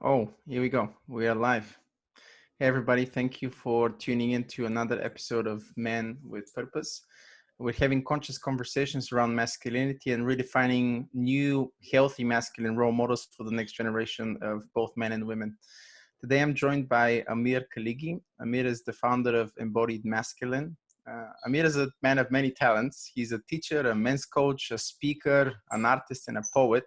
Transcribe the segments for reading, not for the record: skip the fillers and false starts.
Oh, here we go. We are live. Hey, everybody. Thank you for tuning in to another episode of Men with Purpose. We're having conscious conversations around masculinity and redefining new, healthy masculine role models for the next generation of both men and women. Today, I'm joined by Amir Khalighi. Amir is the founder of Embodied Masculine. Amir is a man of many talents. He's a teacher, a men's coach, a speaker, an artist, and a poet.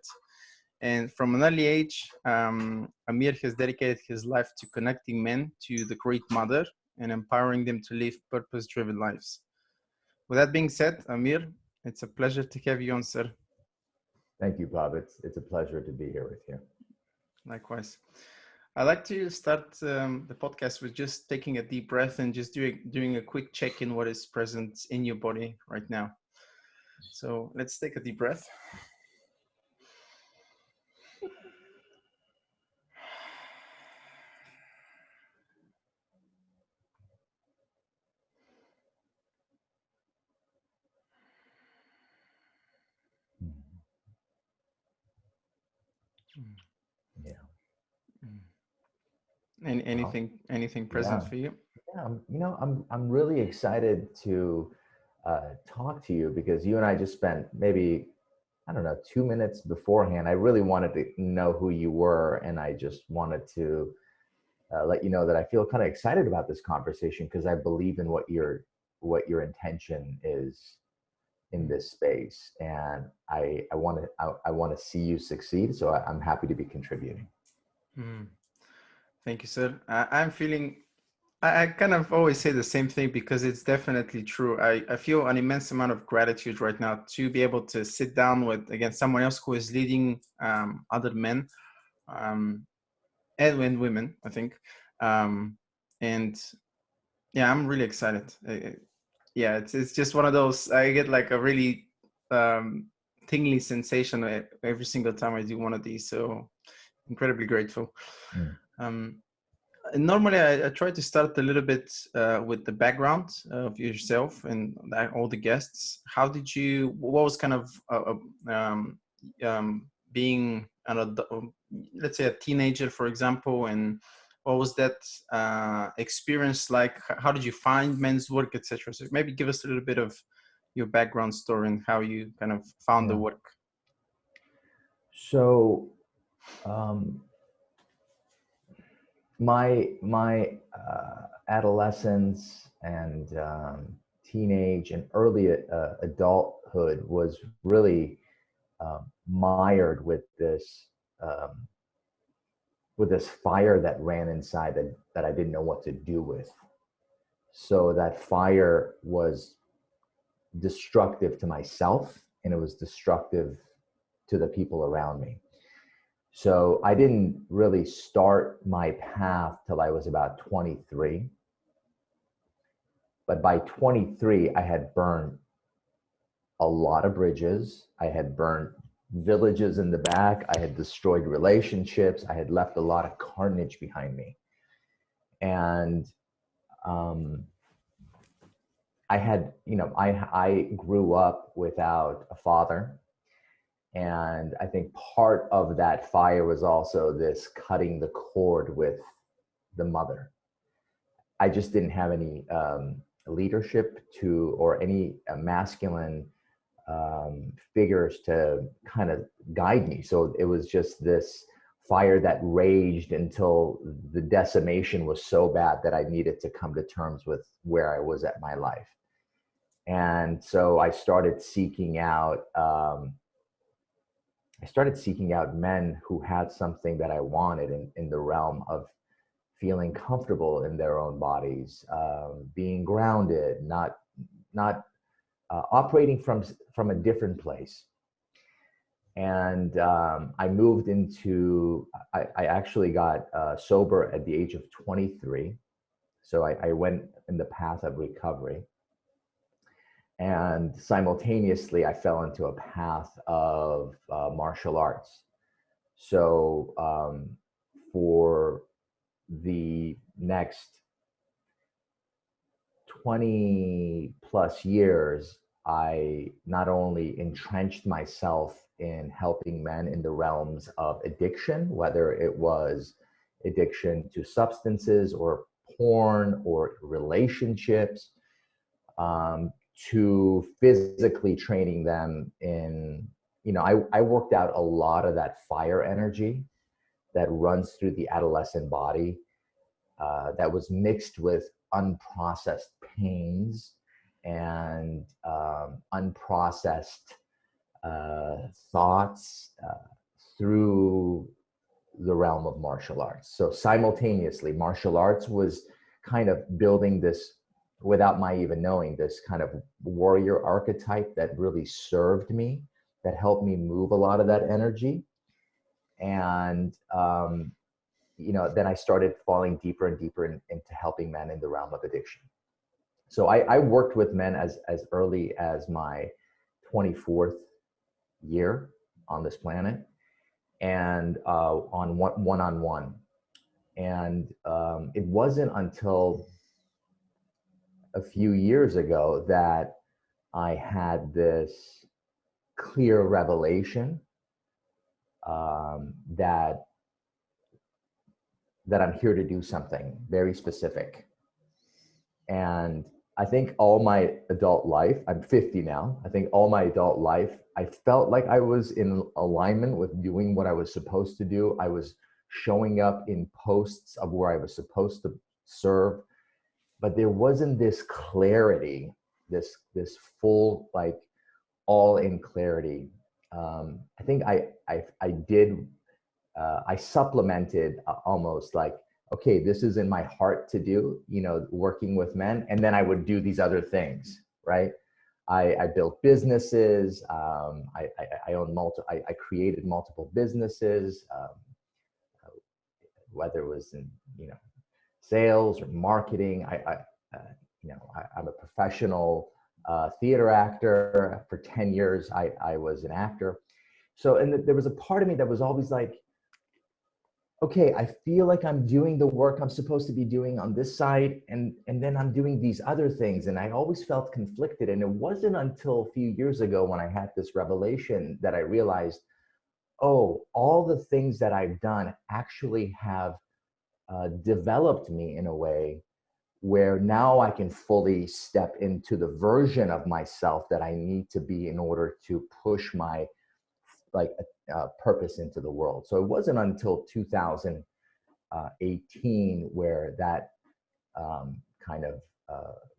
And from an early age, Amir has dedicated his life to connecting men to the Great Mother and empowering them to live purpose-driven lives. With that being said, Amir, it's a pleasure to have you on, sir. Thank you, Bob. It's a pleasure to be here with you. Likewise. I'd like to start the podcast with just taking a deep breath and just doing a quick check in what is present in your body right now. So let's take a deep breath. Yeah. And anything present for you? Yeah. I'm really excited to talk to you because you and I just spent maybe, 2 minutes beforehand. I really wanted to know who you were, and I just wanted to let you know that I feel kind of excited about this conversation because I believe in what your intention is in this space, and I want to see you succeed. So I'm happy to be contributing. Thank you, sir. I'm feeling, I kind of always say the same thing because it's definitely true. I feel an immense amount of gratitude right now to be able to sit down with, again, someone else who is leading other men and women, I think. And yeah, I'm really excited. Yeah, it's just one of those, I get like a really tingly sensation every single time I do one of these. So incredibly grateful. Normally, I try to start a little bit with the background of yourself and all the guests. What was kind of being let's say a teenager, for example, and what was that experience like? How did you find men's work, etc.? So maybe give us a little bit of your background story and how you kind of found the work. So, my adolescence and teenage and early adulthood was really mired with this fire that ran inside that I didn't know what to do with. So that fire was destructive to myself, and it was destructive to the people around me. So I didn't really start my path till I was about 23. But by 23, I had burned a lot of bridges. I had burned villages in the back. I had destroyed relationships. I had left a lot of carnage behind me. And I grew up without a father. And I think part of that fire was also this cutting the cord with the mother. I just didn't have any leadership or any masculine figures to kind of guide me. So it was just this fire that raged until the decimation was so bad that I needed to come to terms with where I was at my life. And so I started seeking out men who had something that I wanted in the realm of feeling comfortable in their own bodies, being grounded, not operating from a different place. And I moved into, I actually got sober at the age of 23. So I went in the path of recovery. And simultaneously, I fell into a path of martial arts. So for the next 20 plus years, I not only entrenched myself in helping men in the realms of addiction, whether it was addiction to substances or porn or relationships, to physically training them in, I worked out a lot of that fire energy that runs through the adolescent body, that was mixed with unprocessed pains and unprocessed thoughts, through the realm of martial arts. So simultaneously, martial arts was kind of building this, without my even knowing, this kind of warrior archetype that really served me, that helped me move a lot of that energy. And then I started falling deeper and deeper into helping men in the realm of addiction. So I worked with men as early as my 24th year on this planet, and on one-on-one. And it wasn't until a few years ago that I had this clear revelation, that I'm here to do something very specific. And I think all my adult life, I'm 50 now, I think all my adult life, I felt like I was in alignment with doing what I was supposed to do. I was showing up in posts of where I was supposed to serve, but there wasn't this clarity, this full, like, all in clarity. I think I supplemented, almost like, okay, this is in my heart to do, working with men. And then I would do these other things, right? I built businesses. I owned I created multiple businesses, whether it was in, sales or marketing. I'm a professional theater actor. For 10 years, I was an actor. So, and there was a part of me that was always like, okay, I feel like I'm doing the work I'm supposed to be doing on this side, and then I'm doing these other things. And I always felt conflicted. And it wasn't until a few years ago when I had this revelation that I realized, oh, all the things that I've done actually have developed me in a way where now I can fully step into the version of myself that I need to be in order to push my purpose into the world. So it wasn't until 2018 where that kind of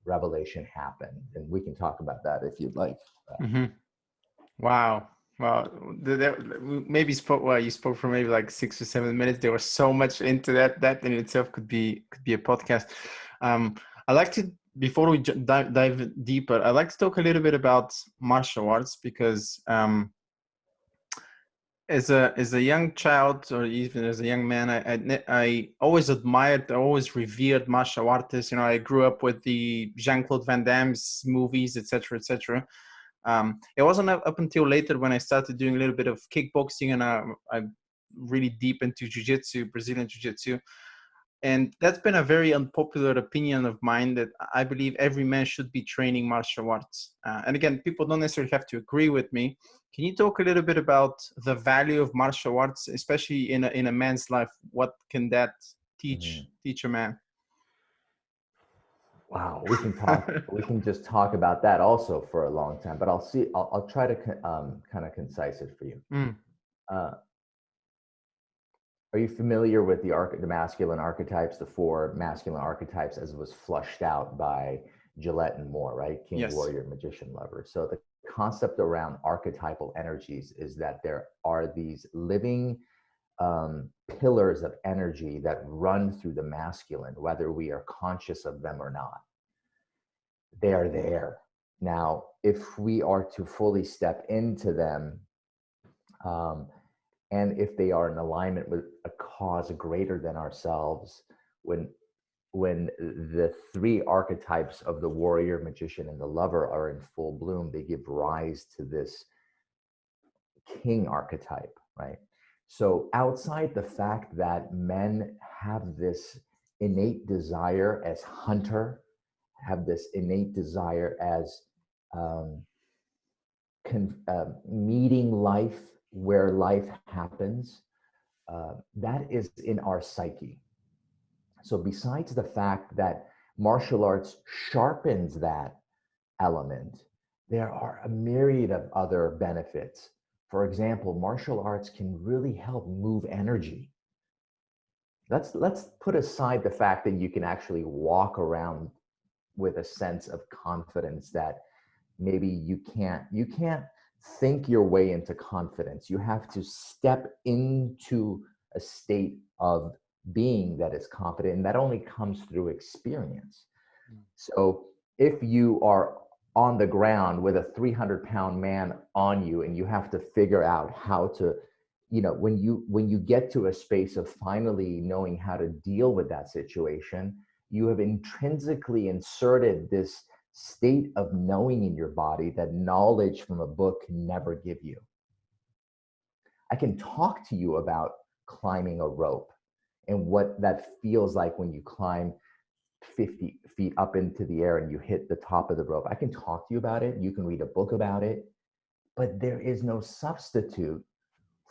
revelation happened, and we can talk about that if you'd like. Mm-hmm. Wow. Well, maybe you spoke for maybe like 6 or 7 minutes. There was so much into that. That in itself could be a podcast. I like to, before we dive deeper, I'd like to talk a little bit about martial arts, because as a young child, or even as a young man, I always admired, I always revered martial artists. I grew up with the Jean-Claude Van Damme's movies, etc., etc. It wasn't up until later when I started doing a little bit of kickboxing, and I'm really deep into jiu-jitsu, Brazilian jiu-jitsu. And that's been a very unpopular opinion of mine, that I believe every man should be training martial arts. And again, people don't necessarily have to agree with me. Can you talk a little bit about the value of martial arts, especially in a man's life? What can that teach a man? Wow, we can talk. We can just talk about that also for a long time. But I'll try to kind of concise it for you. Are you familiar with the masculine archetypes, the 4 masculine archetypes, as it was flushed out by Gillette and Moore, right? King, yes. Warrior, magician, lover. So the concept around archetypal energies is that there are these living pillars of energy that run through the masculine, whether we are conscious of them or not. They are there. Now, if we are to fully step into them, and if they are in alignment with a cause greater than ourselves, when the 3 archetypes of the warrior, magician, and the lover are in full bloom, they give rise to this king archetype, right? So outside the fact that men have this innate desire as hunter, have this innate desire as meeting life where life happens, that is in our psyche. So besides the fact that martial arts sharpens that element, there are a myriad of other benefits. For example, martial arts can really help move energy. Let's put aside the fact that you can actually walk around with a sense of confidence that maybe you can't think your way into confidence. You have to step into a state of being that is confident, and that only comes through experience. So if you are on the ground with a 300-pound man on you and you have to figure out how to, when you get to a space of finally knowing how to deal with that situation, you have intrinsically inserted this state of knowing in your body that knowledge from a book can never give you. I can talk to you about climbing a rope and what that feels like when you climb 50 feet up into the air and you hit the top of the rope. I can talk to you about it. You can read a book about it, but there is no substitute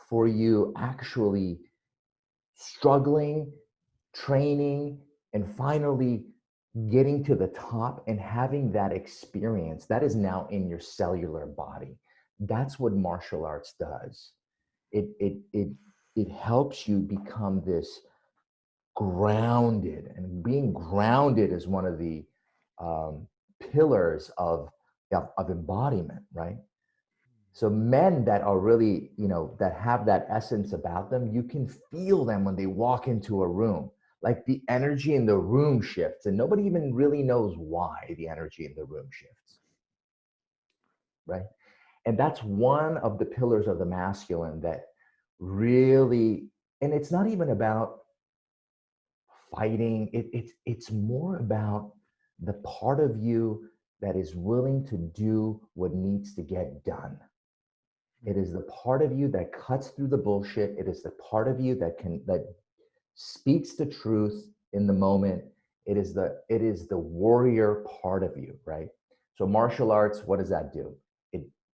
for you actually struggling, training, and finally getting to the top and having that experience that is now in your cellular body. That's what martial arts does. It helps you become this grounded, and being grounded is one of the pillars of embodiment, right? So men that are really, that have that essence about them, you can feel them when they walk into a room. Like the energy in the room shifts, and nobody even really knows why the energy in the room shifts, right? And that's one of the pillars of the masculine that really, and it's not even about fighting. It's more about the part of you that is willing to do what needs to get done. It is the part of you that cuts through the bullshit. It is the part of you that speaks the truth in the moment. It is the warrior part of you, right? So martial arts, what does that do?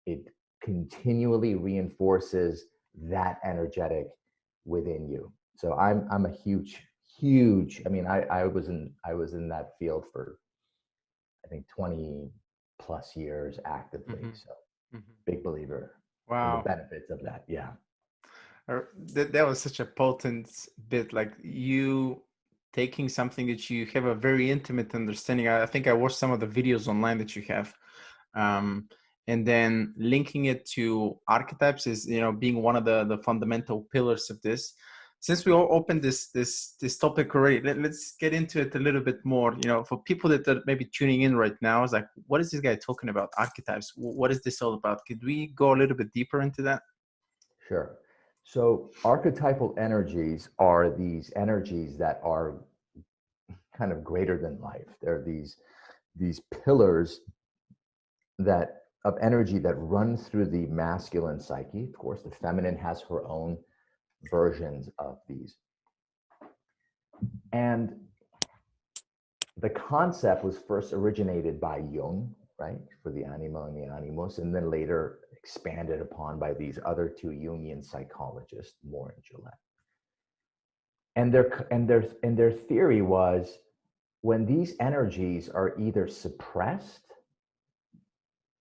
It continually reinforces that energetic within you. So I'm a huge. I mean, I was in that field for I think 20 plus years actively. So big believer in the Wow. benefits of that. Yeah. That was such a potent bit, like you taking something that you have a very intimate understanding. I think I watched some of the videos online that you have, and then linking it to archetypes is, being one of the fundamental pillars of this. Since we all opened this topic already, let's get into it a little bit more. For people that are maybe tuning in right now, it's like, what is this guy talking about? Archetypes. What is this all about? Could we go a little bit deeper into that? Sure. So archetypal energies are these energies that are kind of greater than life. They're these pillars that of energy that run through the masculine psyche. Of course, the feminine has her own versions of these. And the concept was first originated by Jung, right, for the anima and the animus, and then later expanded upon by these other two Jungian psychologists, Moore and Gillette. And their theory was, when these energies are either suppressed,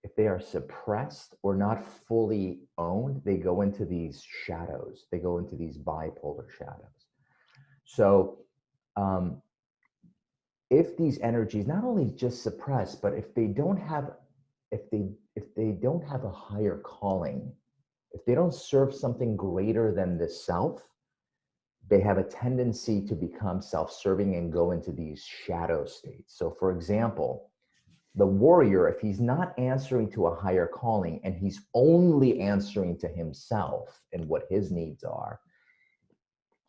if they are suppressed or not fully owned, they go into these shadows. They go into these bipolar shadows. So if these energies not only just suppress, but if they don't have a higher calling, if they don't serve something greater than the self, they have a tendency to become self-serving and go into these shadow states. So for example, the warrior, if he's not answering to a higher calling and he's only answering to himself and what his needs are,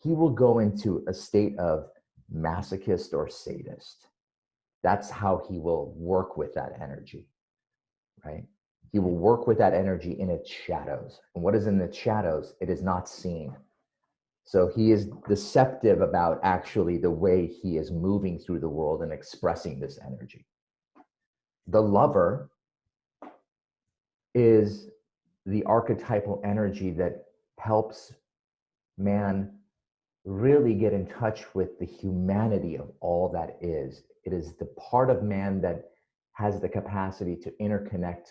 he will go into a state of masochist or sadist. That's how he will work with that energy, right? He will work with that energy in its shadows. And what is in its shadows? It is not seen. So he is deceptive about actually the way he is moving through the world and expressing this energy. The lover is the archetypal energy that helps man really get in touch with the humanity of all that is. It is the part of man that has the capacity to interconnect,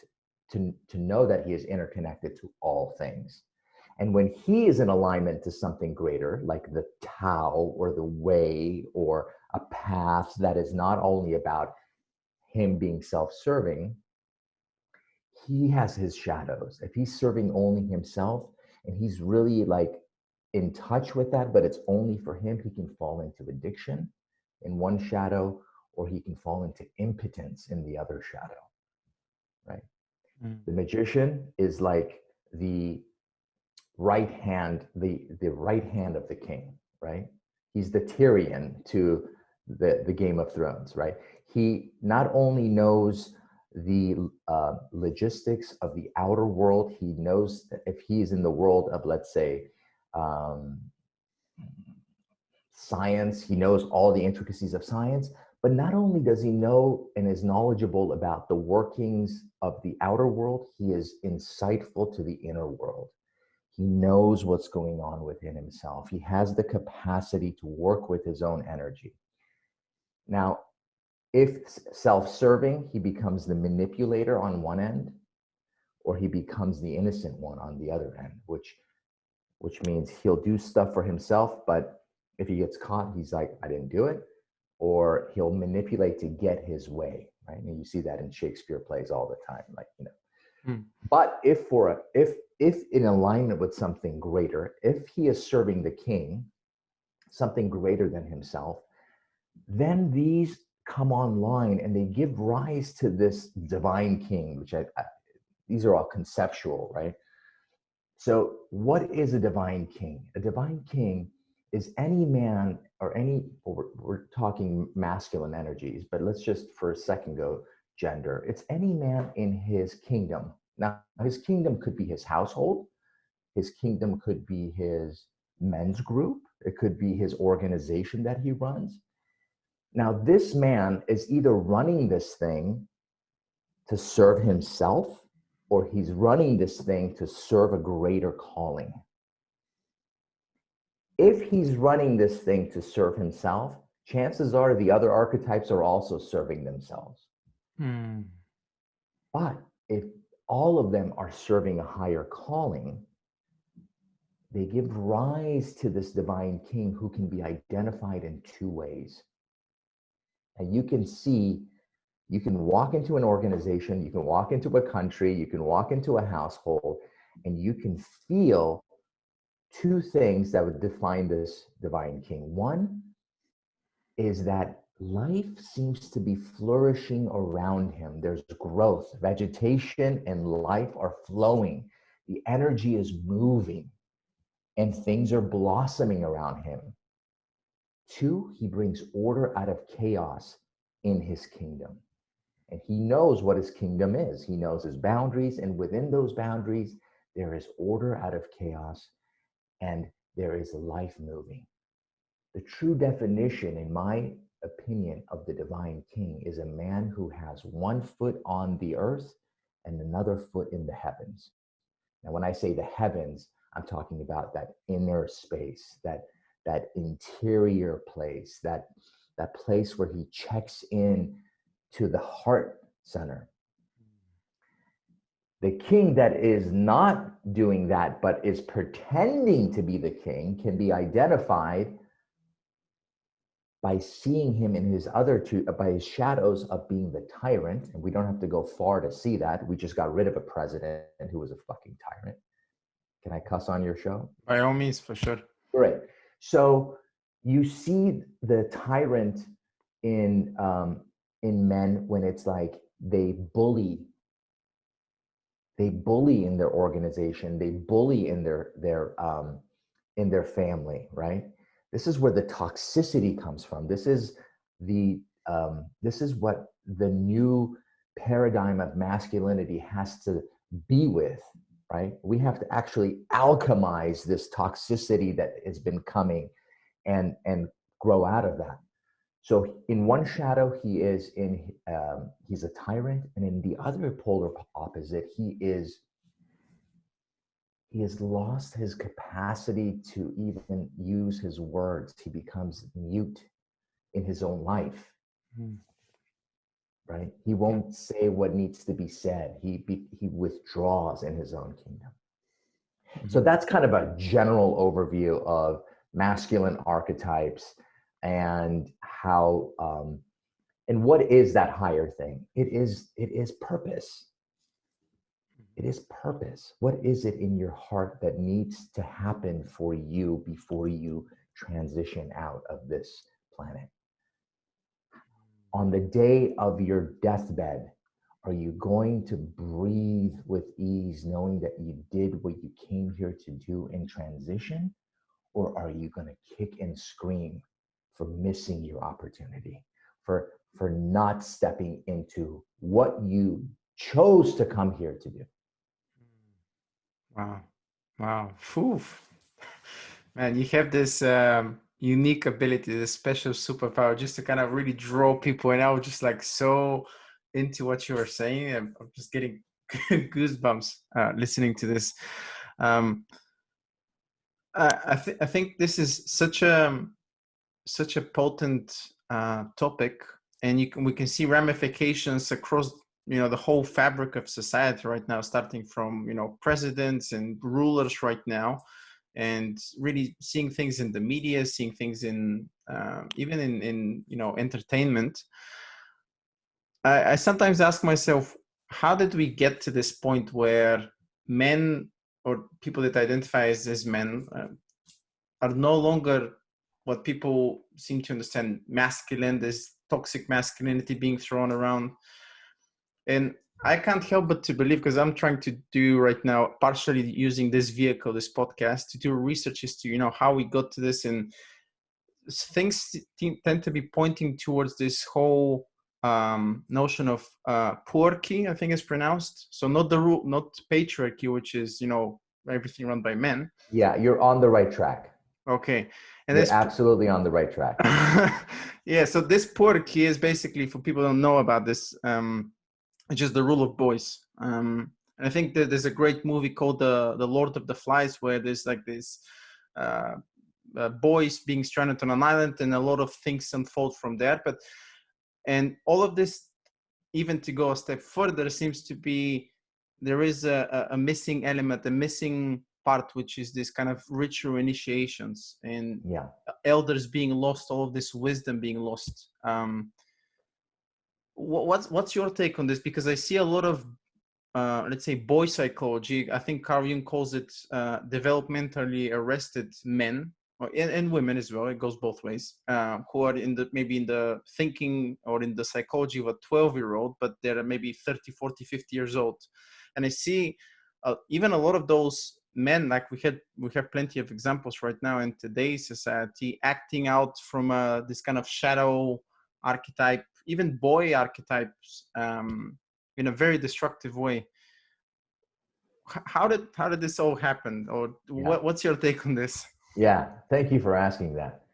to know that he is interconnected to all things. And when he is in alignment to something greater, like the Tao or the way or a path that is not only about him being self-serving, he has his shadows. If he's serving only himself and he's really like in touch with that, but it's only for him, he can fall into addiction in one shadow, or he can fall into impotence in the other shadow, right? The magician is like the right hand, the right hand of the king, right? He's the Tyrion to the Game of Thrones, right? He not only knows the logistics of the outer world, he knows that if he's in the world of, let's say, um, science, he knows all the intricacies of science, but not only does he know and is knowledgeable about the workings of the outer world, he is insightful to the inner world. He knows what's going on within himself. He has the capacity to work with his own energy. Now, if self-serving, he becomes the manipulator on one end, or he becomes the innocent one on the other end, which means he'll do stuff for himself, but if he gets caught, he's like, I didn't do it, or he'll manipulate to get his way, right? And you see that in Shakespeare plays all the time, like, you know. But if in alignment with something greater, if he is serving the king, something greater than himself, then these come online and they give rise to this divine king, which these are all conceptual, right? So what is a divine king? A divine king is any man or any, we're talking masculine energies, but let's just for a second go gender. It's any man in his kingdom. Now, his kingdom could be his household. His kingdom could be his men's group. It could be his organization that he runs. Now, this man is either running this thing to serve himself, or he's running this thing to serve a greater calling. If he's running this thing to serve himself, chances are the other archetypes are also serving themselves. But if all of them are serving a higher calling, they give rise to this divine king who can be identified in two ways. And you can see, you can walk into an organization, you can walk into a country, you can walk into a household, and you can feel two things that would define this divine king. One is that life seems to be flourishing around him. There's growth, vegetation and life are flowing. The energy is moving and things are blossoming around him. Two, he brings order out of chaos in his kingdom. And he knows what his kingdom is. He knows his boundaries, and within those boundaries, there is order out of chaos and there is life moving. The true definition, in my opinion, of the divine king is a man who has one foot on the earth and another foot in the heavens. Now, when I say the heavens, I'm talking about that inner space, that interior place, that place where he checks in to the heart center. The king that is not doing that, but is pretending to be the king, can be identified by seeing him in his other two, by his shadows of being the tyrant. And we don't have to go far to see that. We just got rid of a president who was a fucking tyrant. Can I cuss on your show? By all means, for sure. Great. So you see the tyrant in men when it's like they bully in their organization, they bully in their family, right? This is where the toxicity comes from. This is what the new paradigm of masculinity has to be with, right? We have to actually alchemize this toxicity that has been coming and grow out of that. So in one shadow, he's a tyrant, and in the other polar opposite, he is he has lost his capacity to even use his words. He becomes mute in his own life, right? He won't say what needs to be said. He withdraws in his own kingdom. So that's kind of a general overview of masculine archetypes and how and what is that higher thing? It is purpose. It is purpose. What is it in your heart that needs to happen for you before you transition out of this planet? On the day of your deathbed, are you going to breathe with ease, knowing that you did what you came here to do in transition? Or are you going to kick and scream for missing your opportunity, for not stepping into what you chose to come here to do? Wow. Wow. Phew. Man, you have this unique ability, this special superpower just to kind of really draw people. And I was just like so into what you were saying. I'm just getting goosebumps listening to this. I think this is such a potent topic, and we can see ramifications across the whole fabric of society right now, starting from presidents and rulers right now, and really seeing things in the media, seeing things in even in entertainment. I sometimes ask myself, how did we get to this point where men or people that identify as men are no longer what people seem to understand masculine, this toxic masculinity being thrown around? And I can't help but to believe, because I'm trying to do right now, partially using this vehicle, this podcast, to do research as to how we got to this, and things tend to be pointing towards this whole notion of poorarchy, I think it's pronounced. So not the rule, not patriarchy, which is everything run by men. Yeah, you're on the right track. Okay, and you're absolutely on the right track. Yeah, so this poorarchy is basically, for people who don't know about this, it's just the rule of boys. And I think that there's a great movie called the Lord of the Flies, where there's like this boys being stranded on an island, and a lot of things unfold from there. And all of this, even to go a step further, seems to be there is a missing element, a missing part, which is this kind of ritual initiations and elders being lost, all of this wisdom being lost. What's your take on this? Because I see a lot of let's say boy psychology. I think Carl Jung calls it developmentally arrested men, and women as well. It goes both ways. Who are maybe in the thinking or in the psychology of a 12-year-old, but they're maybe 30, 40, 50 years old. And I see even a lot of those men, like we have plenty of examples right now in today's society, acting out from this kind of shadow archetype, even boy archetypes, in a very destructive way. How did this all happen? Or what's your take on this? Yeah, thank you for asking that.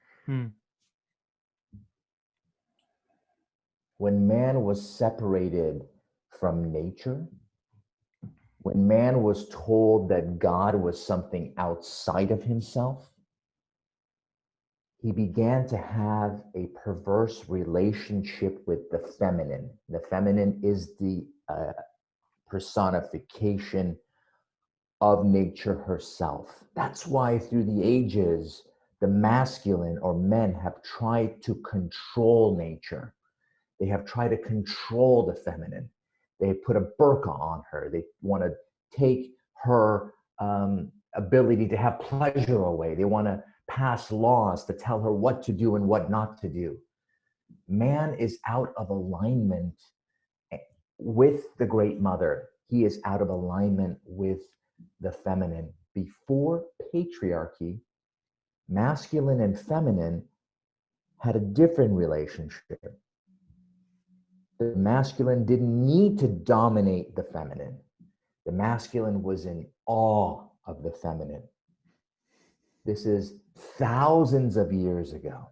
When man was separated from nature, when man was told that God was something outside of himself, he began to have a perverse relationship with the feminine. The feminine is the personification of nature herself. That's why through the ages, the masculine or men have tried to control nature. They have tried to control the feminine. They put a burqa on her. They want to take her ability to have pleasure away. They want to pass laws to tell her what to do and what not to do. Man is out of alignment with the Great Mother. He is out of alignment with the feminine. Before patriarchy, masculine and feminine had a different relationship. The masculine didn't need to dominate the feminine. The masculine was in awe of the feminine. This is thousands of years ago.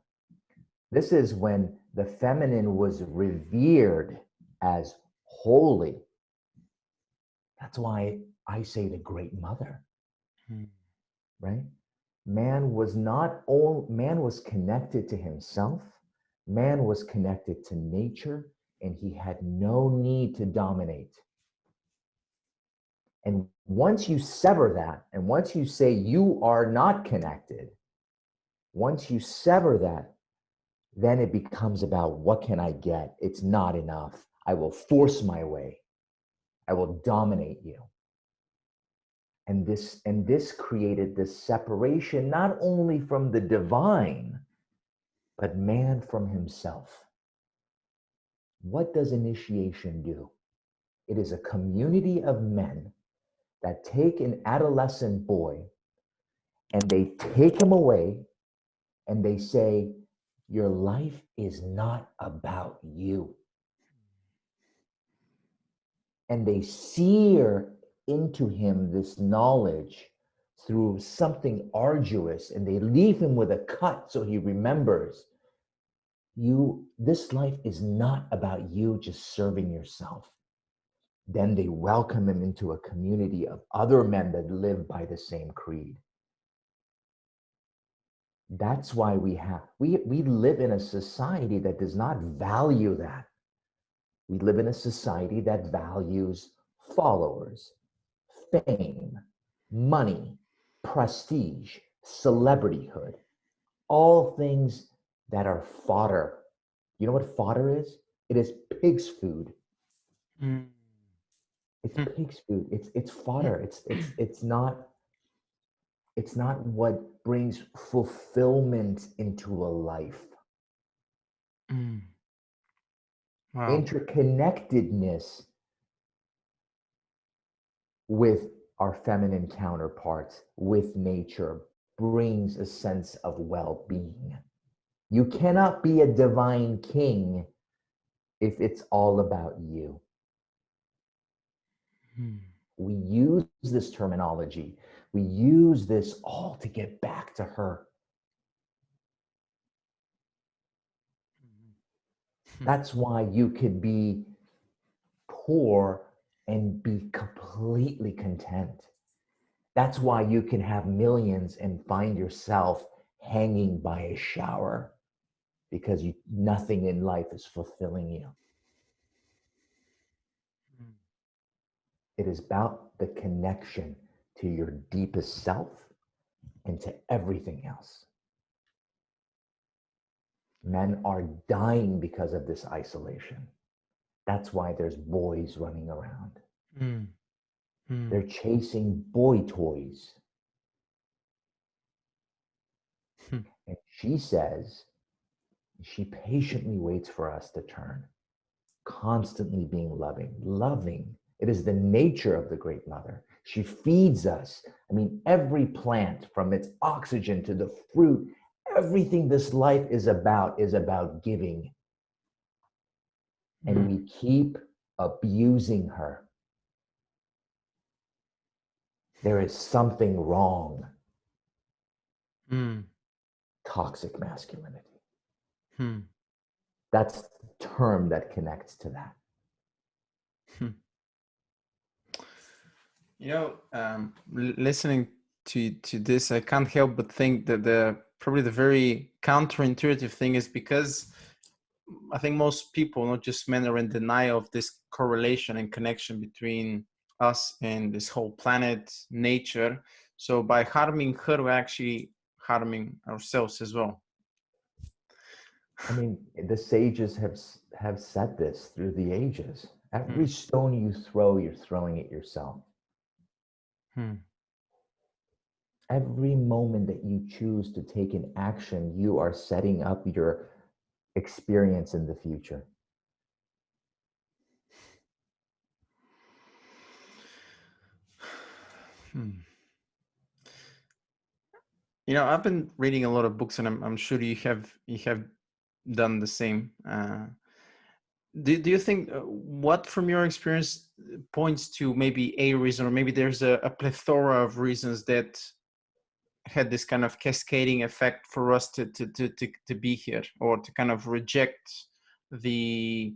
This is when the feminine was revered as holy. That's why I say the Great Mother. right? Man was connected to himself. Man was connected to nature, and he had no need to dominate. And once you sever that, and once you say you are not connected, once you sever that, then it becomes about what can I get? It's not enough. I will force my way. I will dominate you. And this created this separation, not only from the divine, but man from himself. What does initiation do? It is a community of men that take an adolescent boy and they take him away and they say, your life is not about you. And they sear into him this knowledge through something arduous, and they leave him with a cut so he remembers, this life is not about you just serving yourself. Then they welcome him into a community of other men that live by the same creed. That's why we live in a society that does not value that. We live in a society that values followers, fame, money, prestige, celebrityhood, all things that are fodder. You know what fodder is? It is pig's food. It's pig's food. It's fodder. It's not what brings fulfillment into a life. Wow. Interconnectedness with our feminine counterparts, with nature, brings a sense of well-being. You cannot be a divine king if it's all about you. We use this terminology. We use this all to get back to her. That's why you could be poor and be completely content. That's why you can have millions and find yourself hanging by a shower because nothing in life is fulfilling you. It is about the connection to your deepest self and to everything else. Men are dying because of this isolation. That's why there's boys running around. They're chasing boy toys. And she says, she patiently waits for us to turn, constantly being loving. It is the nature of the Great Mother. She feeds us. I mean, every plant, from its oxygen to the fruit, everything this life is about giving. And we keep abusing her. There is something wrong. Toxic masculinity. That's the term that connects to that. You know, listening to this, I can't help but think that probably the very counterintuitive thing is because I think most people, not just men, are in denial of this correlation and connection between us and this whole planet, nature. So by harming her, we're actually harming ourselves as well. I mean, the sages have said this through the ages. Every stone you throw, you're throwing it yourself. Every moment that you choose to take an action, you are setting up your experience in the future. You know, I've been reading a lot of books, and I'm sure you have done the same. Do you think what from your experience points to maybe a reason, or maybe there's a plethora of reasons that had this kind of cascading effect for us to be here, or to kind of reject the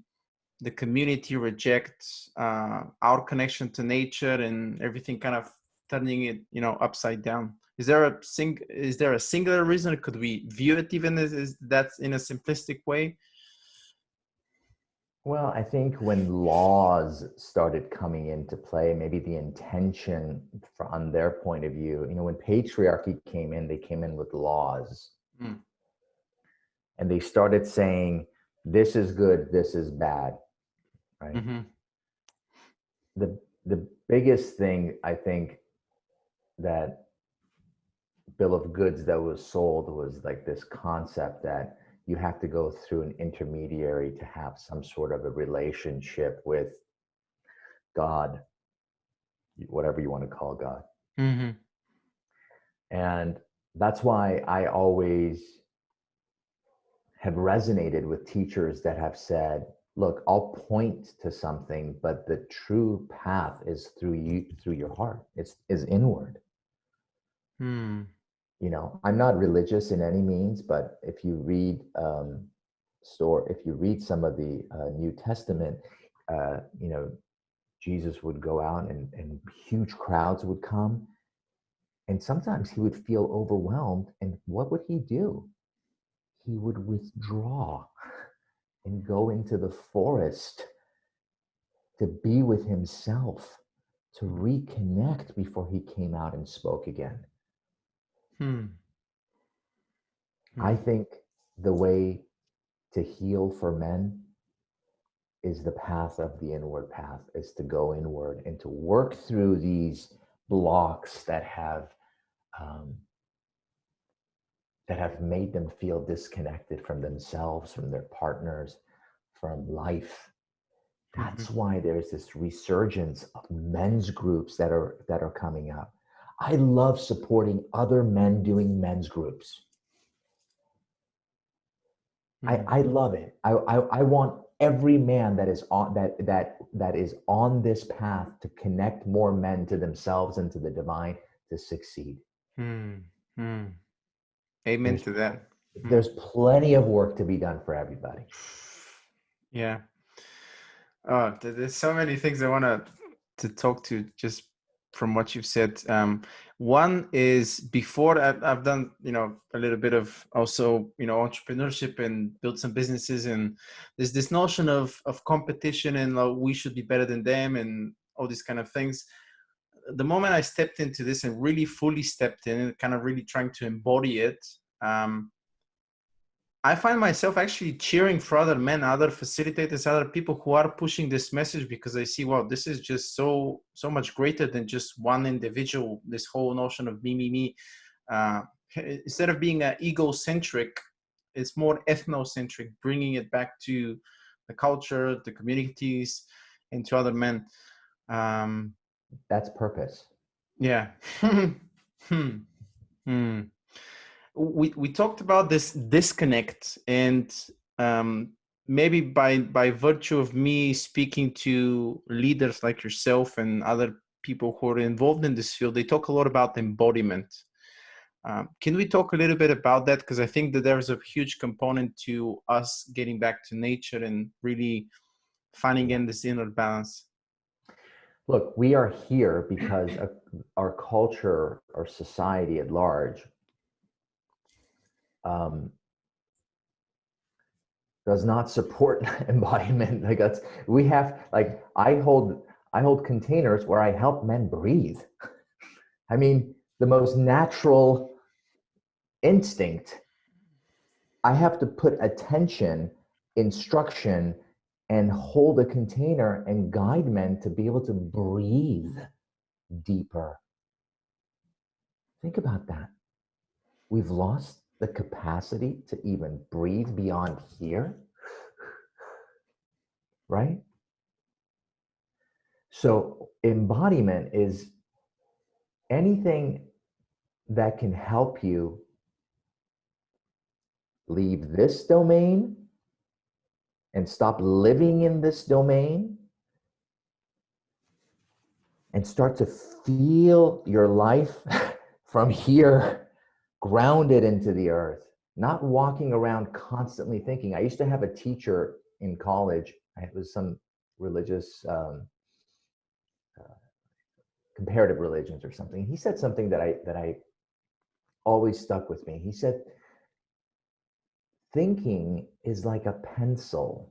community, reject our connection to nature and everything kind of turning it, upside down? Is there a singular reason? Could we view it even as that's in a simplistic way? Well, I think when laws started coming into play, maybe the intention on their point of view, when patriarchy came in, they came in with laws. Mm. And they started saying, this is good, this is bad, right? Mm-hmm. The biggest thing, I think, that bill of goods that was sold was like this concept that you have to go through an intermediary to have some sort of a relationship with God, whatever you want to call God. Mm-hmm. And that's why I always have resonated with teachers that have said, look, I'll point to something, but the true path is through you, through your heart. Is inward. Mm. I'm not religious in any means, but if you read some of the New Testament, Jesus would go out and huge crowds would come. And sometimes he would feel overwhelmed. And what would he do? He would withdraw and go into the forest to be with himself, to reconnect before he came out and spoke again. Hmm. I think the way to heal for men is the path of the inward path, is to go inward and to work through these blocks that have made them feel disconnected from themselves, from their partners, from life. That's why there's this resurgence of men's groups that are coming up. I love supporting other men doing men's groups. I love it. I want every man that is on that is on this path to connect more men to themselves and to the divine to succeed. Amen There's, to that. There's plenty of work to be done for everybody. Yeah. Oh, there's so many things I want to talk to just from what you've said. One is before I've done, a little bit of also, entrepreneurship and built some businesses, and there's this notion of competition and we should be better than them and all these kind of things. The moment I stepped into this and really fully stepped in and kind of really trying to embody it, I find myself actually cheering for other men, other facilitators, other people who are pushing this message, because I see, wow, this is just so much greater than just one individual. This whole notion of me. Instead of being egocentric, it's more ethnocentric, bringing it back to the culture, the communities, and to other men. That's purpose. Yeah. We talked about this disconnect, and maybe by virtue of me speaking to leaders like yourself and other people who are involved in this field, they talk a lot about embodiment. Can we talk a little bit about that? Because I think that there's a huge component to us getting back to nature and really finding in this inner balance. Look, we are here because our culture, our society at large, does not support embodiment. I hold containers where I help men breathe. I mean, the most natural instinct. I have to put attention, instruction, and hold a container and guide men to be able to breathe deeper. Think about that. We've lost the capacity to even breathe beyond here, right? So embodiment is anything that can help you leave this domain and stop living in this domain and start to feel your life from here grounded into the earth, not walking around constantly thinking. I used to have a teacher in college. It was some religious comparative religions or something. He said something that I always stuck with me. He said, thinking is like a pencil.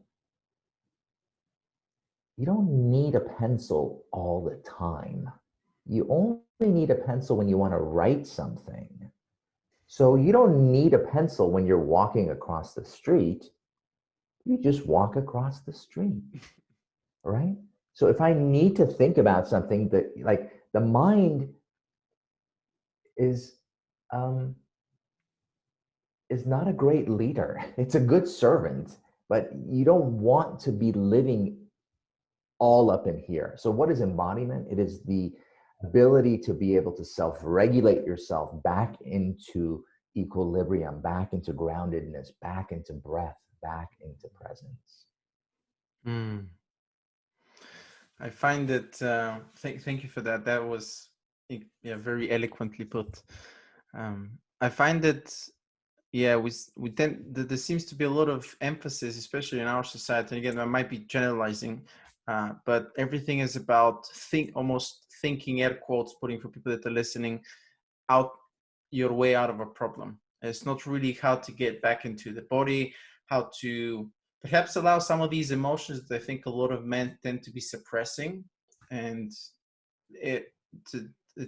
You don't need a pencil all the time. You only need a pencil when you want to write something. So you don't need a pencil when you're walking across the street. You just walk across the street, right? So if I need to think about something, that like the mind is um, is not a great leader. It's a good servant, but you don't want to be living all up in here. So what is embodiment? It is the ability to be able to self-regulate yourself back into equilibrium, back into groundedness, back into breath, back into presence. I find that, thank you for that. That was very eloquently put. I find that, we tend, there seems to be a lot of emphasis, especially in our society. And again, I might be generalizing, but everything is about almost thinking, air quotes, putting for people that are listening, out your way out of a problem. It's not really how to get back into the body, how to perhaps allow some of these emotions that I think a lot of men tend to be suppressing. And at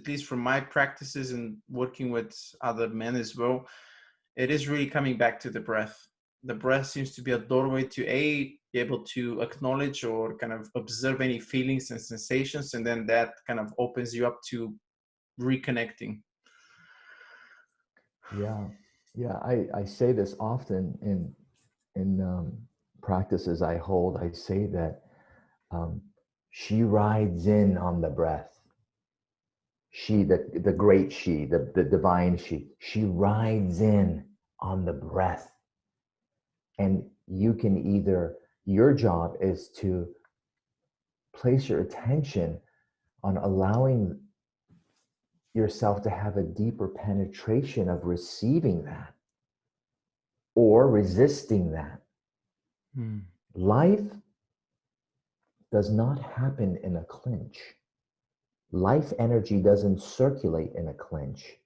least from my practices and working with other men as well, it is really coming back to the breath. The breath seems to be a doorway to be able to acknowledge or kind of observe any feelings and sensations, and then that kind of opens you up to reconnecting. Yeah. I say this often in practices I hold. I say that she rides in on the breath. She, the great she, the divine she rides in on the breath. And you can either, your job is to place your attention on allowing yourself to have a deeper penetration of receiving that or resisting that. Life does not happen in a clinch. Life energy doesn't circulate in a clinch.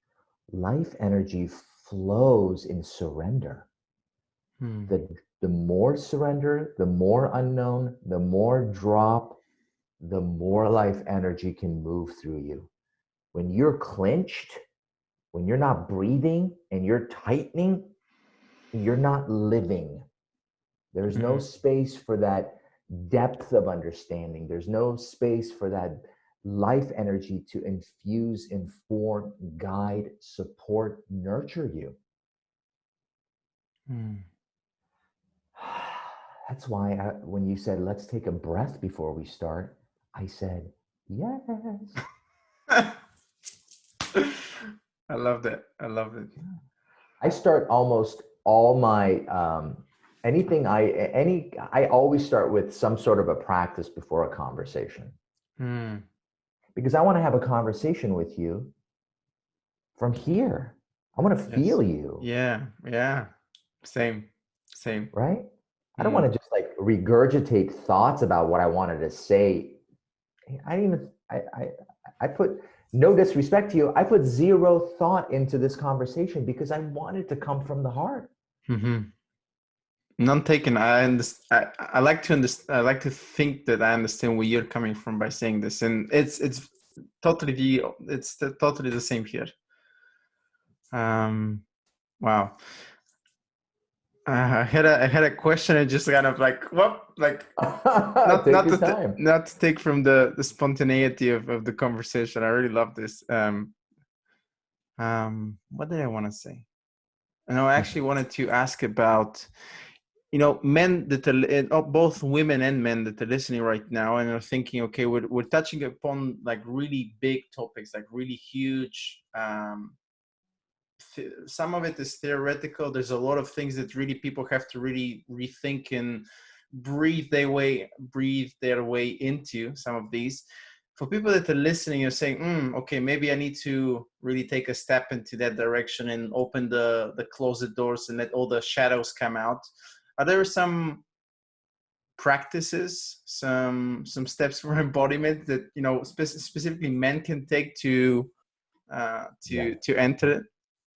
Life energy flows in surrender. The more surrender, the more unknown, the more drop, the more life energy can move through you. When you're clenched, when you're not breathing and you're tightening, you're not living. There's no space for that depth of understanding. There's no space for that life energy to infuse, inform, guide, support, nurture you. That's why when you said, let's take a breath before we start, I said, yes. I love that. I love it. I start almost all my, I always start with some sort of a practice before a conversation. Because I want to have a conversation with you from here. I want to feel you. Yeah. Same. Right? I don't want to just like regurgitate thoughts about what I wanted to say. I put, no disrespect to you, I put zero thought into this conversation because I want it to come from the heart. None taken. I like to understand. I like to think that I understand where you're coming from by saying this, and it's totally the same here. Wow. I had a question and just kind of like, what, like, not to take from the spontaneity of the conversation. I really love this. What did I want to say? I actually wanted to ask about, men that are, both women and men that are listening right now and are thinking, okay, we're touching upon like really big topics, like really huge. Some of it is theoretical. There's a lot of things that really people have to really rethink and breathe their way into some of these. For people that are listening, you're saying, okay, maybe I need to really take a step into that direction and open the closet doors and let all the shadows come out. Are there some practices, some steps for embodiment that, you know, specifically men can take to Yeah. enter it?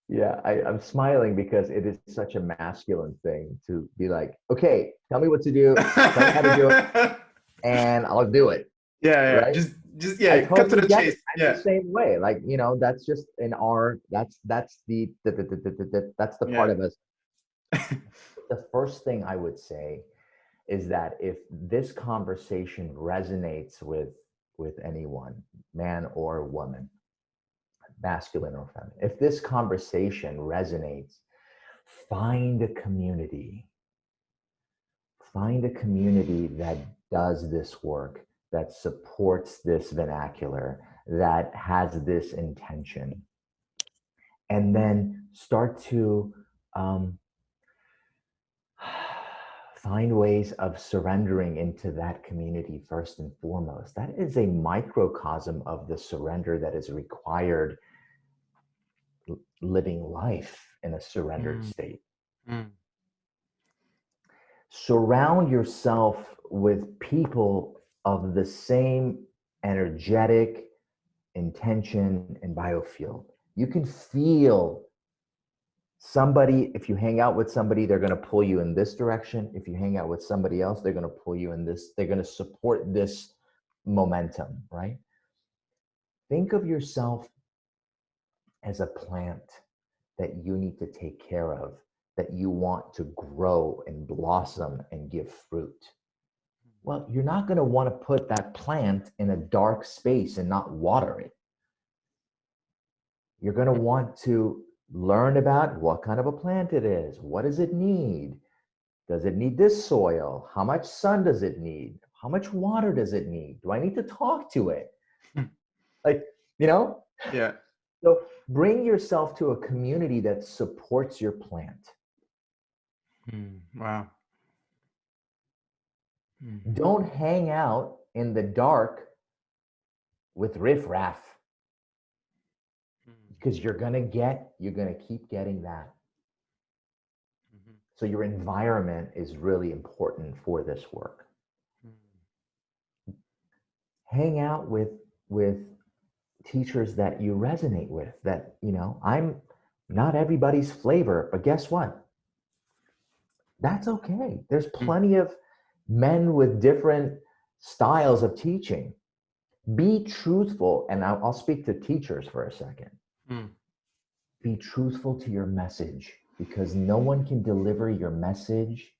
Yeah, I'm smiling because it is such a masculine thing to be like, okay, tell me what to do, tell me how to do it, and I'll do it, Yeah, right? just I cut to totally the get it. chase. I'm the Yeah, same way. Like, you know, that's just in our, that's that's the part yeah. of us. The first thing I would say is that if this conversation resonates with anyone, man or woman, masculine or feminine, if this conversation resonates, find a community. Find a community that does this work, that supports this vernacular, that has this intention, and then start to um, find ways of surrendering into that community first and foremost. That is a microcosm of the surrender that is required living life in a surrendered Mm, state. mm, Surround yourself with people of the same energetic intention and biofield. You can feel somebody, if you hang out with somebody, they're going to pull you in this direction. If you hang out with somebody else, they're going to pull you in this, they're going to support this momentum, right? Think of yourself as a plant that you need to take care of, that you want to grow and blossom and give fruit. Well, you're not going to want to put that plant in a dark space and not water it. You're going to want to learn about what kind of a plant it is. What does it need? Does it need this soil? How much sun does it need? How much water does it need? Do I need to talk to it? mm. Like, you know? Yeah. So bring yourself to a community that supports your plant. Wow. Mm. Don't hang out in the dark with riffraff, because you're going to keep getting that. Mhm. So your environment is really important for this work. Hang out with teachers that you resonate with, that, you know, I'm not everybody's flavor, but guess what? That's okay. There's Mm, plenty of men with different styles of teaching. Be truthful, and I'll speak to teachers for a second. mm, Be truthful to your message, because no one can deliver your message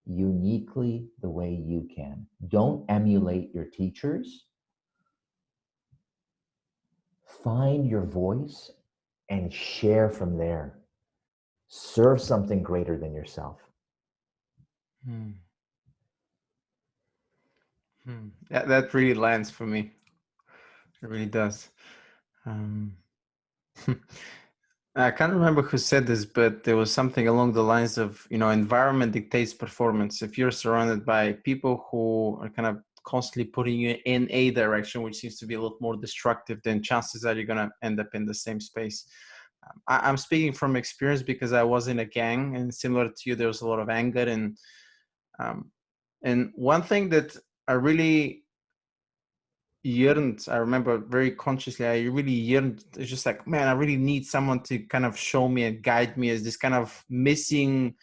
uniquely the way you can. Don't emulate your teachers. Find your voice and share from there. Serve something greater than yourself. mm, that really lands for me. It really does. Um, I can't remember who said this, but there was something along the lines of, you know, environment dictates performance. If you're surrounded by people who are kind of constantly putting you in a direction, which seems to be a lot more destructive, then chances are you're going to end up in the same space. I'm speaking from experience because I was in a gang, and similar to you, there was a lot of anger. Um, and one thing that I really yearned, I remember very consciously, I really yearned, it's just like, man, I really need someone to kind of show me and guide me as this kind of missing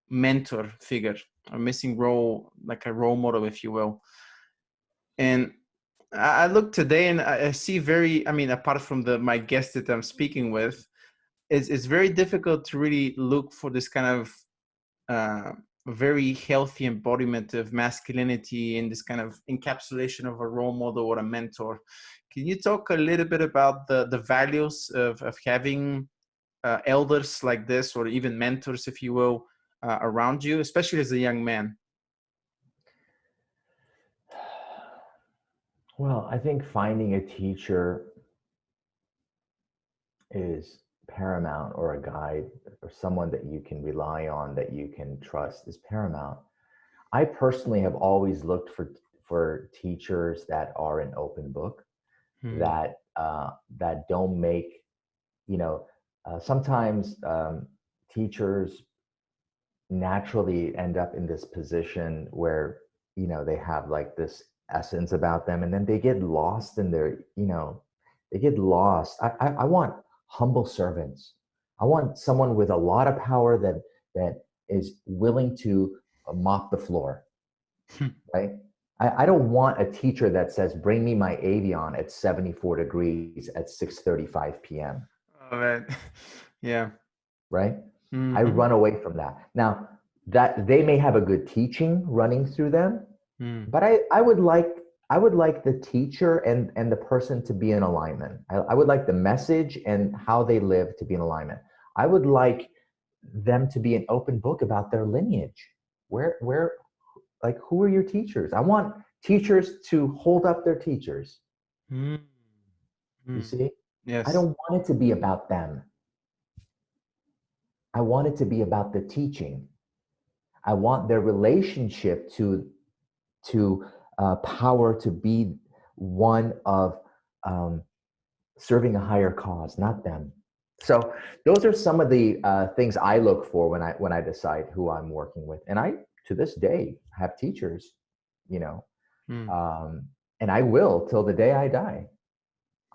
mentor figure, a missing role, like a role model, if you will. And I look today and I see very, I mean, apart from my guest that I'm speaking with, it's very difficult to really look for this kind of very healthy embodiment of masculinity in this kind of encapsulation of a role model or a mentor. Can you talk a little bit about the values of having elders like this, or even mentors, if you will, around you, especially as a young man? Well, I think finding a teacher is paramount, or a guide, or someone that you can rely on, that you can trust, is paramount. I personally have always looked for teachers that are an open book, Hmm. that don't make, you know, sometimes teachers naturally end up in this position where, you know, they have like this essence about them, and then they get lost in their, you know, they get lost. I want humble servants. I want someone with a lot of power that is willing to mop the floor, right? I don't want a teacher that says, bring me my avion at 74 degrees at 6:35 p.m. Oh, man. Yeah. Right? I Mm-hmm. run away from that. Now, that they may have a good teaching running through them, Mm. but I would like the teacher and the person to be in alignment. I would like the message and how they live to be in alignment. I would like them to be an open book about their lineage. Where like, who are your teachers? I want teachers to hold up their teachers. Mm. You Mm. see? I Yes. don't want it to be about them. I want it to be about the teaching. I want their relationship to power to be one of um, serving a higher cause, not them. So those are some of the things I look for when I decide who I'm working with. And I, to this day, have teachers, you know, Mm. um, and I will till the day I die.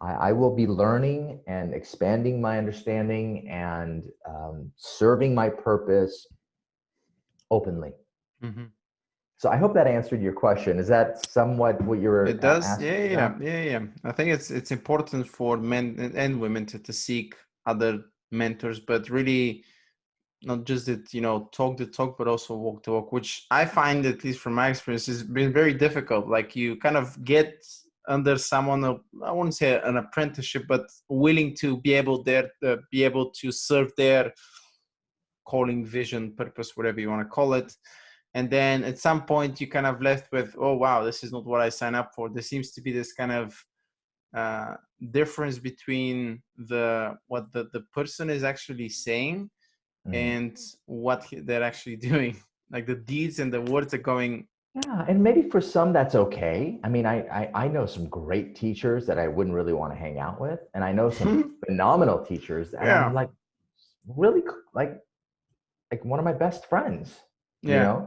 I will be learning and expanding my understanding and serving my purpose openly. Mm-hmm. So I hope that answered your question. Is that somewhat what you were It does. asking Yeah, yeah, about? yeah, yeah. I think it's important for men and women to seek other mentors, but really not just that, you know, talk the talk, but also walk the walk, which I find, at least from my experience, has been very difficult. Like, you kind of get under someone, I wouldn't say an apprenticeship, but willing to be able there, be able to serve their calling, vision, purpose, whatever you want to call it. And then at some point you kind of left with, oh wow, this is not what I signed up for. There seems to be this kind of uh, difference between what the person is actually saying Mm. and what they're actually doing. Like, the deeds and the words are going. Yeah, and maybe for some that's okay. I mean, I know some great teachers that I wouldn't really want to hang out with, and I know some phenomenal teachers, and I'm Yeah. like really like one of my best friends, you Yeah. know?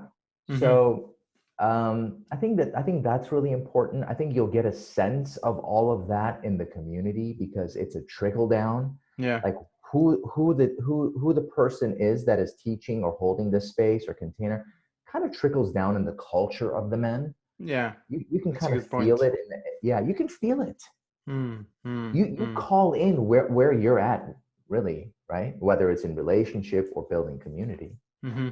Mm-hmm. So I think that's really important. I think you'll get a sense of all of that in the community because it's a trickle down. Yeah. Like who the person is that is teaching or holding this space or container kind of trickles down in the culture of the men. Yeah. You can That's a kind of good feel point. it. Yeah, you can feel it. Mm, mm, You mm, call in where you're at, really, right? Whether it's in relationship or building community. mm-hmm.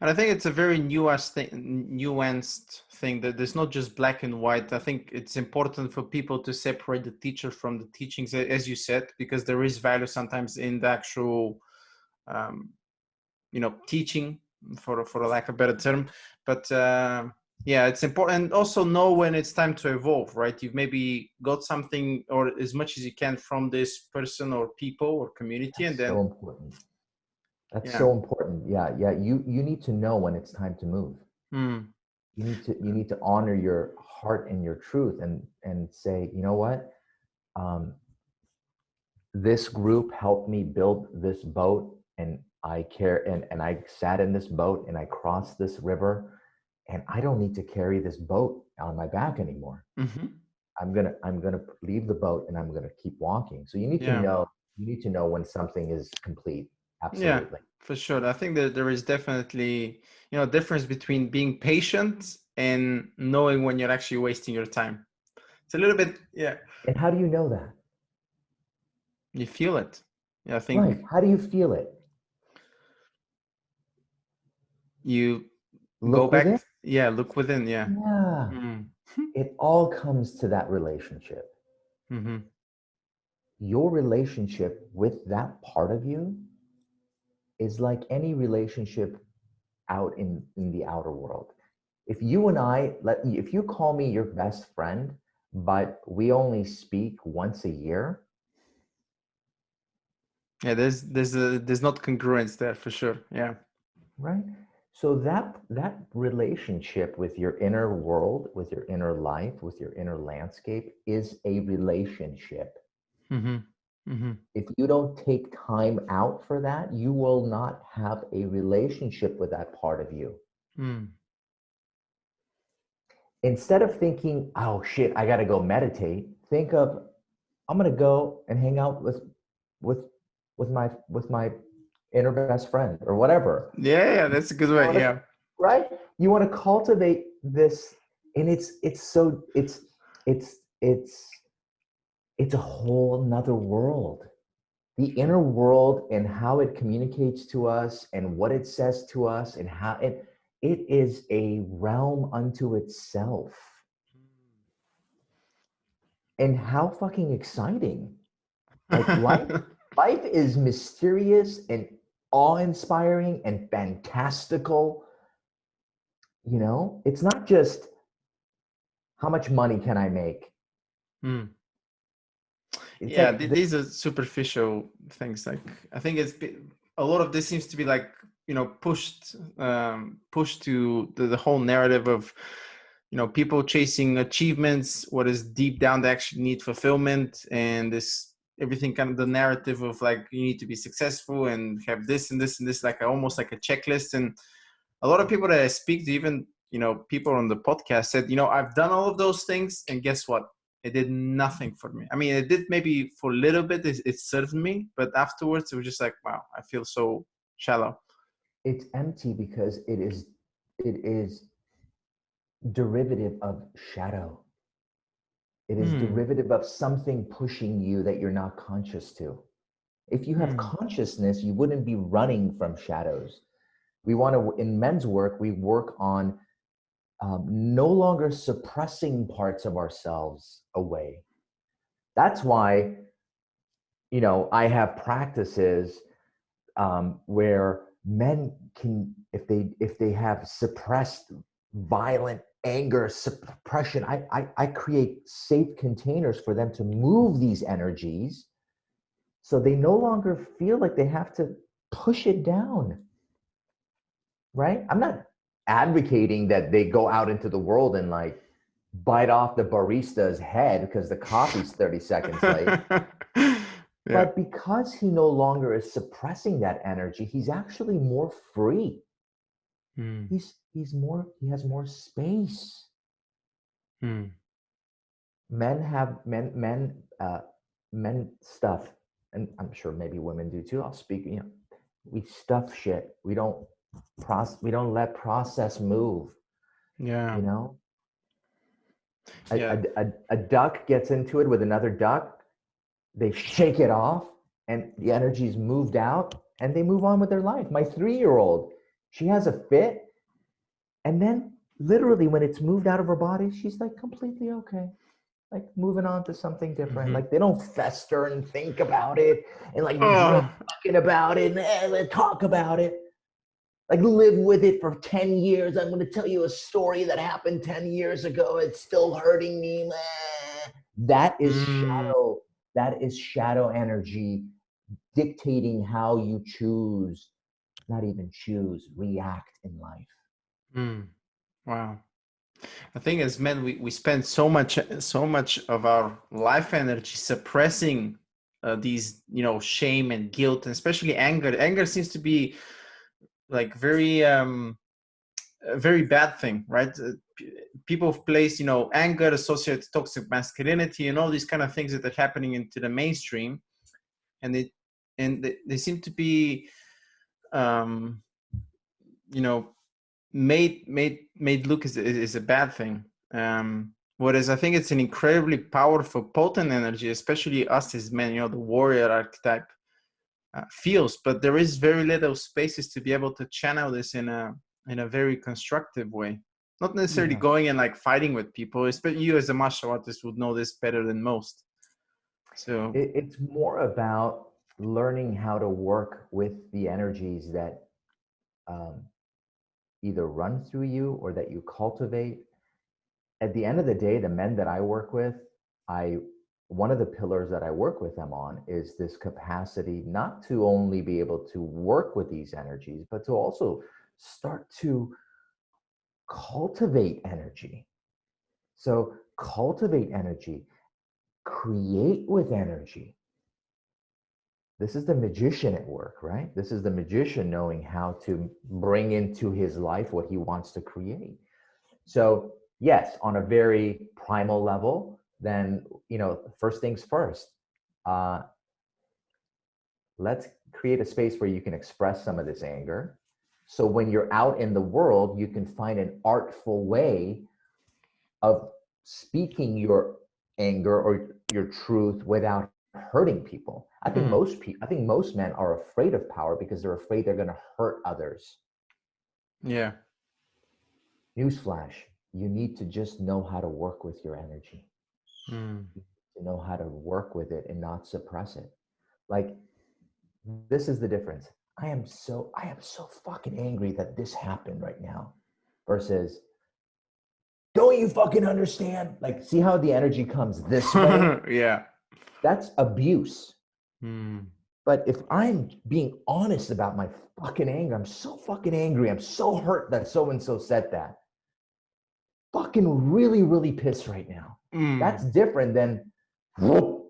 And I think it's a very nuanced thing, that there's not just black and white. I think it's important for people to separate the teacher from the teachings, as you said, because there is value sometimes in the actual, um, teaching, for a lack of a better term. But yeah, it's important. And also know when it's time to evolve, right? You've maybe got something, or as much as you can, from this person or people or community, and That's so then, important. That's yeah. so important. Yeah, yeah. You need to know when it's time to move. Mm, You need to honor your heart and your truth and say, you know what? Um, this group helped me build this boat, and I care and I sat in this boat and I crossed this river, and I don't need to carry this boat on my back anymore. mm-hmm. I'm gonna leave the boat and I'm gonna keep walking. So Yeah. you need to know when something is complete. Yeah, Absolutely. for sure. I think that there is definitely, a difference between being patient and knowing when you're actually wasting your time. It's a little bit, yeah, And how do you know that? you feel it. Yeah, I think Right. How do you feel it? you go Look within. back, yeah, look within, yeah. Yeah. Mm. It all comes to that relationship. Mm-hmm. Your relationship with that part of you is like any relationship out in the outer world. If you and if you call me your best friend, but we only speak once a year, Yeah, there's not congruence there, for sure. Yeah. right? So that relationship with your inner world, with your inner life, with your inner landscape is a relationship. Mm-hmm. Mm-hmm. If you don't take time out for that, you will not have a relationship with that part of you. Mm. Instead of thinking, oh shit, I gotta go meditate, think of, I'm gonna go and hang out with with my inner best friend or whatever. Yeah, that's a good You way. want to, Yeah. right? You want to cultivate this, and it's a whole nother world. The inner world and how it communicates to us and what it says to us and how it is a realm unto itself. And how fucking exciting. Like life is mysterious and awe-inspiring and fantastical. You know, it's not just how much money can I make. Mm. It's Yeah, like these are superficial things. Like I think a lot of this seems to be like, you know, pushed to the whole narrative of, you know, people chasing achievements, what is deep down they actually need fulfillment, and this everything kind of the narrative of like you need to be successful and have this and this and this, like almost like a checklist. And a lot of people that I speak to, even, you know, people on the podcast said, you know, I've done all of those things, and guess what? It did nothing for me. I mean, it did maybe for a little bit, it served me, but afterwards it was just like, wow, I feel so shallow. it's empty because it is derivative of shadow. It is Hmm. derivative of something pushing you that you're not conscious to. If you have Hmm. consciousness, you wouldn't be running from shadows. We want to, in men's work, we work on no longer suppressing parts of ourselves away. That's why, you know, I have practices where men can, if they have suppressed violent anger suppression, I create safe containers for them to move these energies so they no longer feel like they have to push it down, right? I'm not advocating that they go out into the world and like bite off the barista's head because the coffee's 30 seconds late. Yeah. But because he no longer is suppressing that energy, he's actually more free. Hmm. He has more space. Hmm. Men have men stuff, and I'm sure maybe women do too. I'll speak, you know, we stuff shit. We don't let process move, Yeah. you know. A, Yeah. a duck gets into it with another duck, they shake it off, and the energy's moved out, and they move on with their life. My 3-year-old, she has a fit, and then literally when it's moved out of her body, she's like completely okay, like moving on to something different. Hmm. Like they don't fester and think about it and like dream Oh. about it and talk about it. Like live with it for 10 years. I'm going to tell you a story that happened 10 years ago. It's still hurting me. That is Hmm. shadow. That is shadow energy dictating how you choose, not even choose, react in life. Hmm. Wow. I think as men, we spend so much of our life energy suppressing these, you know, shame and guilt, and especially anger. Anger seems to be like very a very bad thing, right? People place, you know, anger associated with toxic masculinity and all these kind of things that are happening into the mainstream, and they seem to be, um, you know, made look is a bad thing. Whereas I think it's an incredibly powerful, potent energy, especially us as men. You know, the warrior archetype feels, but there is very little spaces to be able to channel this in a very constructive way. Not necessarily Yeah. going and like fighting with people. Especially you as a martial artist would know this better than most. So. It's more about learning how to work with the energies that um, either run through you or that you cultivate. At the end of the day, the men that I work with, I one of the pillars that I work with them on is this capacity not to only be able to work with these energies, but to also start to cultivate energy. So cultivate energy, create with energy, This is the magician at work, right? This is the magician knowing how to bring into his life what he wants to create. So yes, on a very primal level, then, first things first, let's create a space where you can express some of this anger. So when you're out in the world, you can find an artful way of speaking your anger or your truth without hurting people. I think most men are afraid of power because they're afraid they're going to hurt others. Yeah. Newsflash, you need to just know how to work with your energy. Mm. To know how to work with it and not suppress it. Like, this is the difference. I am so fucking angry that this happened right now versus, don't you fucking understand? Like, see how the energy comes this way? Yeah. That's abuse. Mm. But if I'm being honest about my fucking anger, I'm so fucking angry, I'm so hurt that so-and-so said that. Fucking really, really pissed right now. That's different than whoop,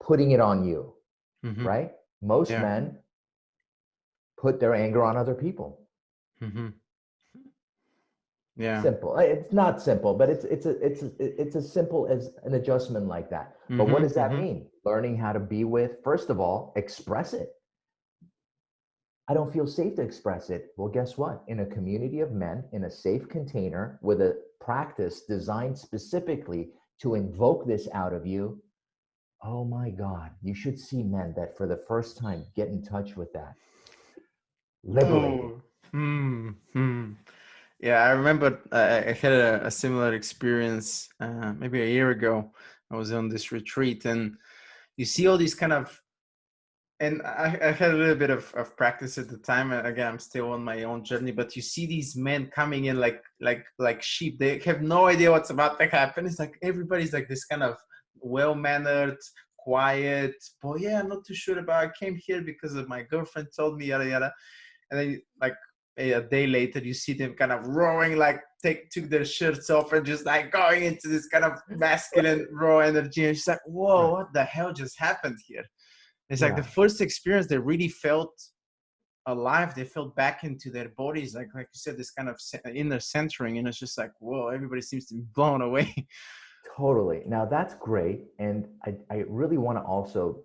putting it on you, right? Most men put their anger on other people. Yeah. Simple. It's not simple, but it's as simple as an adjustment like that. But what does that mean? Learning how to be with, first of all, express it. I don't feel safe to express it. Well, guess what? In a community of men, in a safe container with a practice designed specifically to invoke this out of you, oh my God, you should see men that for the first time get in touch with that. Liberated. Yeah, I remember I had a similar experience maybe a year ago. I was on this retreat, and you see all these kind of, and I had a little bit of practice at the time. And again, I'm still on my own journey, but you see these men coming in like sheep. They have no idea what's about to happen. It's like everybody's like this kind of well-mannered, quiet boy. Yeah, I'm not too sure about. I came here because of my girlfriend told me, yada yada. And then like a day later, you see them kind of roaring, like took their shirts off and just like going into this kind of masculine raw energy. And she's like, whoa, what the hell just happened here? It's like the first experience they really felt alive. They felt back into their bodies. Like you said, this kind of inner centering. And it's just like, whoa, everybody seems to be blown away. Totally. Now that's great. And I really want to also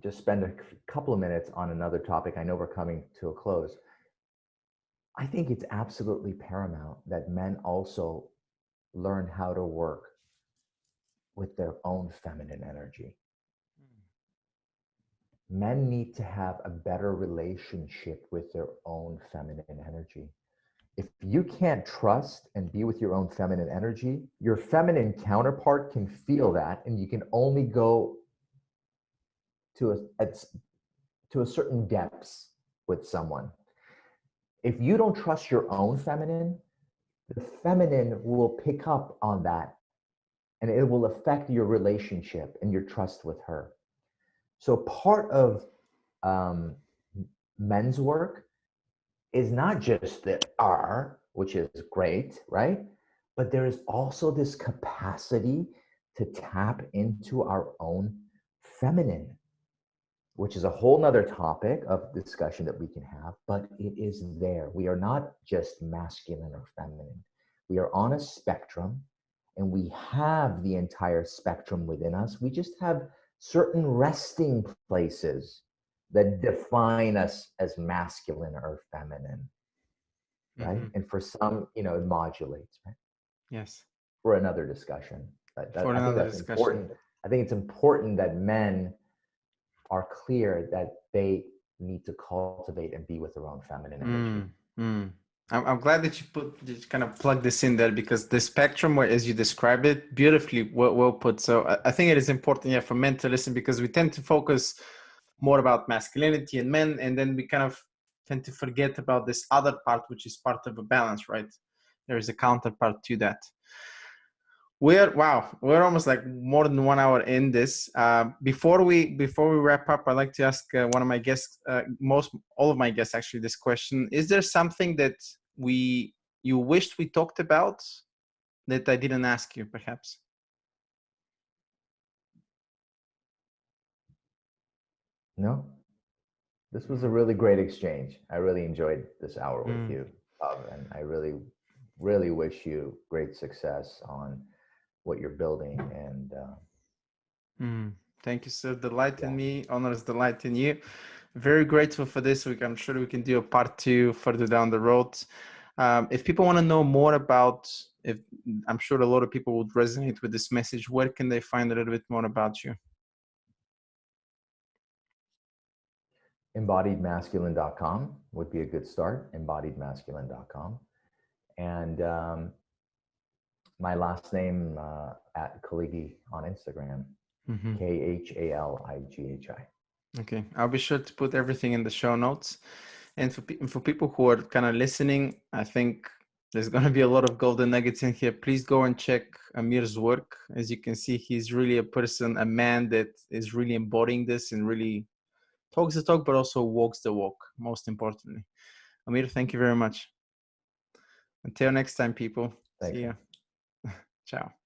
just spend a couple of minutes on another topic. I know we're coming to a close. I think it's absolutely paramount that men also learn how to work with their own feminine energy. Men need to have a better relationship with their own feminine energy. If you can't trust and be with your own feminine energy, your feminine counterpart can feel that, and you can only go to a certain depths with someone. If you don't trust your own feminine, the feminine will pick up on that, and it will affect your relationship and your trust with her. So part of men's work is not just the R, which is great, right? But there is also this capacity to tap into our own feminine, which is a whole nother topic of discussion that we can have, but it is there. We are not just masculine or feminine. We are on a spectrum, and we have the entire spectrum within us. We just have certain resting places that define us as masculine or feminine, right? And for some, it modulates, right? Yes. For another discussion. For I think another that's discussion. important. I think it's important that men are clear that they need to cultivate and be with their own feminine energy. I'm glad that you kind of plug this in there, because the spectrum, where, as you described it, beautifully well put. So I think it is important, for men to listen, because we tend to focus more about masculinity and men, and then we kind of tend to forget about this other part, which is part of a balance, right? There is a counterpart to that. We're almost like more than 1 hour in this. Before we wrap up, I'd like to ask one of my guests, all of my guests actually, this question: is there something that you wished we talked about that I didn't ask you, perhaps? No, this was a really great exchange. I really enjoyed this hour with Mm. you, and I really, really wish you great success on what you're building. And Thank you, sir. Delight in yeah, me, honors delight in you. Very grateful for this week. I'm sure we can do a part 2 further down the road. If people want to know more about, if I'm sure a lot of people would resonate with this message, where can they find a little bit more about you? embodiedmasculine.com would be a good start. embodiedmasculine.com. And my last name at Khalighi on Instagram, Khalighi. Okay, I'll be sure to put everything in the show notes. And for people who are kind of listening, I think there's going to be a lot of golden nuggets in here. Please go and check Amir's work. As you can see, he's really a person, a man that is really embodying this and really talks the talk, but also walks the walk, most importantly. Amir, thank you very much. Until next time, people. Thanks, See man. you. Ciao.